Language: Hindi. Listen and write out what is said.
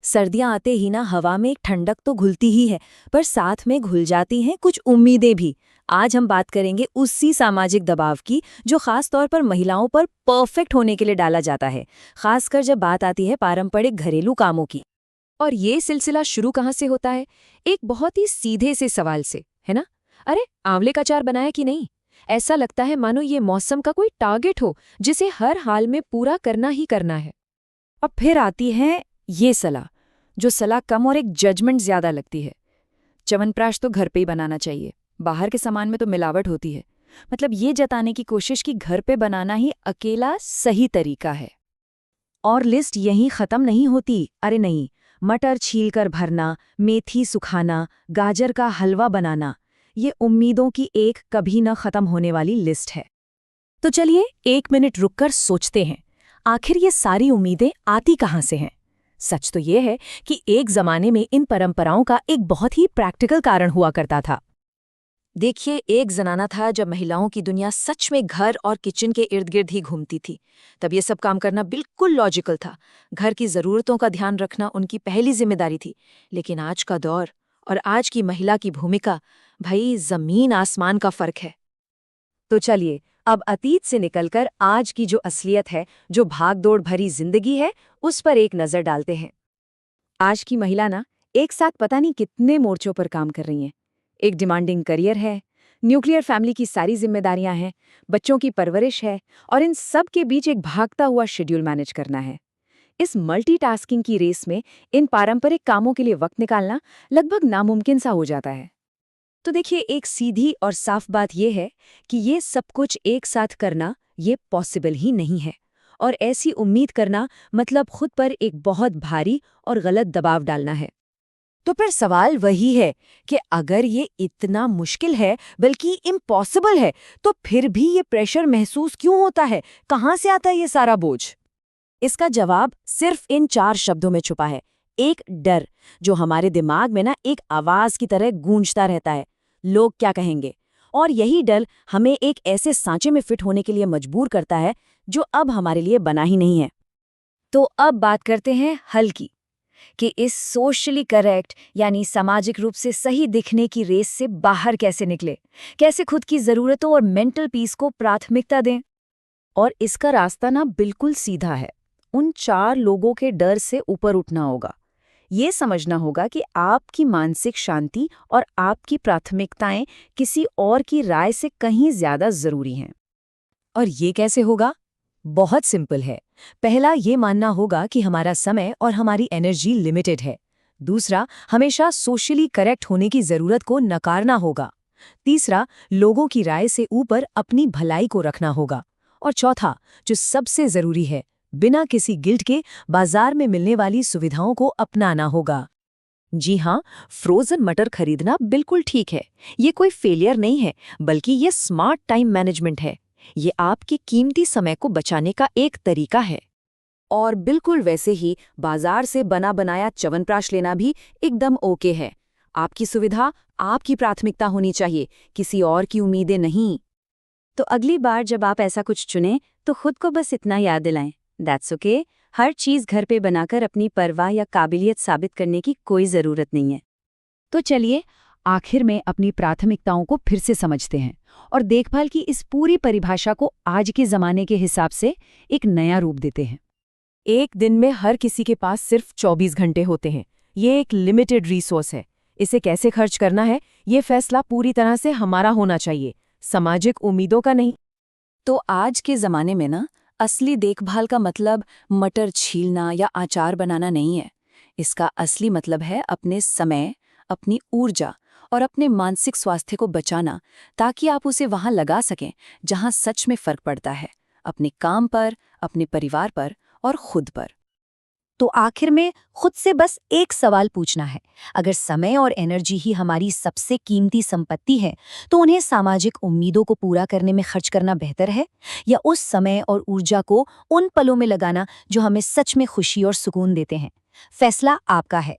सर्दियां आते ही ना हवा में एक ठंडक तो घुलती ही है, पर साथ में घुल जाती हैं कुछ उम्मीदें भी। आज हम बात करेंगे उसी सामाजिक दबाव की जो खास तौर पर महिलाओं पर परफेक्ट होने के लिए डाला जाता है, खासकर जब बात आती है पारंपरिक घरेलू कामों की। और ये सिलसिला शुरू कहाँ से होता है? एक बहुत ही सीधे से सवाल से, है ना? अरे, आंवले का अचार बनाया कि नहीं? ऐसा लगता है मानो ये मौसम का कोई टारगेट हो जिसे हर हाल में पूरा करना ही करना है। अब फिर आती है ये सलाह, जो सलाह कम और एक जजमेंट ज्यादा लगती है। च्यवनप्राश तो घर पे ही बनाना चाहिए, बाहर के सामान में तो मिलावट होती है। मतलब ये जताने की कोशिश कि घर पे बनाना ही अकेला सही तरीका है। और लिस्ट यहीं खत्म नहीं होती। अरे नहीं, मटर छीलकर भरना, मेथी सुखाना, गाजर का हलवा बनाना, ये उम्मीदों की एक कभी न खत्म होने वाली लिस्ट है। तो चलिए 1 मिनट रुककर सोचते हैं, आखिर ये सारी उम्मीदें आती कहाँ से हैं? सच तो ये है कि एक जमाने में इन परंपराओं का एक बहुत ही प्रैक्टिकल कारण हुआ करता था। देखिए, एक जमाना था जब महिलाओं की दुनिया सच में घर और किचन के इर्द गिर्द ही घूमती थी। तब ये सब काम करना बिल्कुल लॉजिकल था। घर की ज़रूरतों का ध्यान रखना उनकी पहली जिम्मेदारी थी। लेकिन आज का दौर और आज की महिला की भूमिका, भाई ज़मीन आसमान का फ़र्क है। तो चलिए, अब अतीत से निकलकर आज की जो असलियत है, जो भागदौड़ भरी जिंदगी है, उस पर एक नज़र डालते हैं। आज की महिला ना एक साथ पता नहीं कितने मोर्चों पर काम कर रही हैं। एक डिमांडिंग करियर है, न्यूक्लियर फैमिली की सारी जिम्मेदारियां हैं, बच्चों की परवरिश है, और इन सब के बीच एक भागता हुआ शेड्यूल मैनेज करना है। इस मल्टीटास्किंग की रेस में इन पारंपरिक कामों के लिए वक्त निकालना लगभग नामुमकिन सा हो जाता है। तो देखिए, एक सीधी और साफ बात यह है कि ये सब कुछ एक साथ करना ये पॉसिबल ही नहीं है। और ऐसी उम्मीद करना मतलब खुद पर एक बहुत भारी और गलत दबाव डालना है। तो फिर सवाल वही है कि अगर ये इतना मुश्किल है, बल्कि इम्पॉसिबल है, तो फिर भी ये प्रेशर महसूस क्यों होता है? कहाँ से आता है ये सारा बोझ? इसका जवाब सिर्फ इन 4 शब्दों में छुपा है। एक डर, जो हमारे दिमाग में ना एक आवाज की तरह गूंजता रहता है, लोग क्या कहेंगे। और यही डर हमें एक ऐसे सांचे में फिट होने के लिए मजबूर करता है जो अब हमारे लिए बना ही नहीं है। तो अब बात करते हैं हल की, कि इस सोशली करेक्ट यानी सामाजिक रूप से सही दिखने की रेस से बाहर कैसे निकले, कैसे खुद की जरूरतों और मेंटल पीस को प्राथमिकता दें। और इसका रास्ता ना बिल्कुल सीधा है। उन 4 लोगों के डर से ऊपर उठना होगा। ये समझना होगा कि आपकी मानसिक शांति और आपकी प्राथमिकताएं किसी और की राय से कहीं ज्यादा जरूरी हैं। और ये कैसे होगा? बहुत सिंपल है। पहला, ये मानना होगा कि हमारा समय और हमारी एनर्जी लिमिटेड है। दूसरा, हमेशा सोशली करेक्ट होने की जरूरत को नकारना होगा। तीसरा, लोगों की राय से ऊपर अपनी भलाई को रखना होगा। और चौथा, जो सबसे जरूरी है, बिना किसी गिल्ट के बाजार में मिलने वाली सुविधाओं को अपनाना होगा। जी हाँ, फ्रोजन मटर खरीदना बिल्कुल ठीक है। ये कोई फेलियर नहीं है, बल्कि ये स्मार्ट टाइम मैनेजमेंट है। ये आपके कीमती समय को बचाने का एक तरीका है। और बिल्कुल वैसे ही बाजार से बना बनाया च्यवनप्राश लेना भी एकदम ओके है। आपकी सुविधा आपकी प्राथमिकता होनी चाहिए, किसी और की उम्मीदें नहीं। तो अगली बार जब आप ऐसा कुछ चुनें, तो खुद को बस इतना याद दिलाएं, दैट्स ओके। हर चीज़ घर पे बनाकर अपनी परवाह या काबिलियत साबित करने की कोई ज़रूरत नहीं है। तो चलिए, आखिर में अपनी प्राथमिकताओं को फिर से समझते हैं और देखभाल की इस पूरी परिभाषा को आज के ज़माने के हिसाब से एक नया रूप देते हैं। एक दिन में हर किसी के पास सिर्फ 24 घंटे होते हैं। ये एक लिमिटेड रिसोर्स है। इसे कैसे खर्च करना है, ये फैसला पूरी तरह से हमारा होना चाहिए, सामाजिक उम्मीदों का नहीं। तो आज के ज़माने में ना असली देखभाल का मतलब मटर छीलना या अचार बनाना नहीं है। इसका असली मतलब है अपने समय, अपनी ऊर्जा और अपने मानसिक स्वास्थ्य को बचाना, ताकि आप उसे वहां लगा सकें जहां सच में फर्क पड़ता है, अपने काम पर, अपने परिवार पर और खुद पर। तो आखिर में खुद से बस एक सवाल पूछना है, अगर समय और एनर्जी ही हमारी सबसे कीमती संपत्ति है, तो उन्हें सामाजिक उम्मीदों को पूरा करने में खर्च करना बेहतर है, या उस समय और ऊर्जा को उन पलों में लगाना जो हमें सच में खुशी और सुकून देते हैं? फैसला आपका है।